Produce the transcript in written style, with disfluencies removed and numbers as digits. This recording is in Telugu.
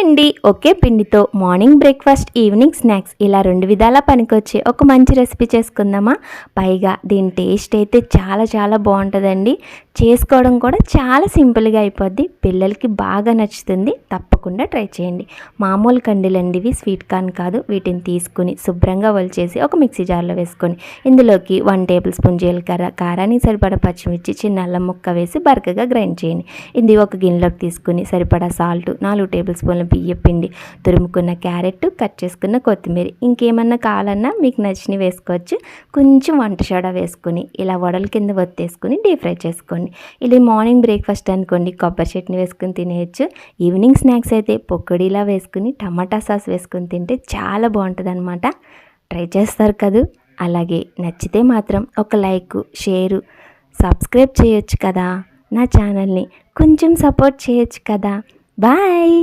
అండి ఒకే పిండితో మార్నింగ్ బ్రేక్ఫాస్ట్, ఈవినింగ్ స్నాక్స్ ఇలా 2 విధాలా పనికొచ్చే ఒక మంచి రెసిపీ చేసుకుందామా. పైగా దీని టేస్ట్ అయితే చాలా బాగుంటుందండి. చేసుకోవడం కూడా చాలా సింపుల్గా అయిపోద్ది. పిల్లలకి బాగా నచ్చుతుంది. తప్పకుండా ట్రై చేయండి. మామూలు కండీలండి ఇవి, స్వీట్ కార్న్ కాదు. వీటిని తీసుకుని శుభ్రంగా ఒలిచేసి ఒక మిక్సీ జార్లో వేసుకొని ఇందులోకి 1 టేబుల్ స్పూన్ జీలకర్ర, కారానికి సరిపడా పచ్చిమిర్చి, చిన్న అల్లం ముక్క వేసి బరకగా గ్రైండ్ చేయండి. ఇది ఒక గిన్నెలోకి తీసుకుని సరిపడా సాల్ట్, 4 టేబుల్ స్పూన్ల బియ్యం పిండి, తురుముకున్న క్యారెట్, కట్ చేసుకున్న కొత్తిమీర, ఇంకేమన్నా కావాలన్నా మీకు నచ్చినవి వేసుకోవచ్చు. కొంచెం వంట సోడా వేసుకుని ఇలా వడల కింద ఒత్తేసుకుని డీప్ ఫ్రై చేసుకోండి. ఇది మార్నింగ్ బ్రేక్ఫాస్ట్ అనుకోండి, కొబ్బరి చట్నీ వేసుకుని తినేయచ్చు. ఈవినింగ్ స్నాక్స్ అయితే పకోడీలా వేసుకుని టమాటా సాస్ వేసుకుని తింటే చాలా బాగుంటుంది అనమాట. ట్రై చేస్తారు కదూ. అలాగే నచ్చితే మాత్రం ఒక లైక్, షేరు, సబ్స్క్రైబ్ చేయొచ్చు కదా. నా ఛానల్ని కొంచెం సపోర్ట్ చేయొచ్చు కదా. బాయ్.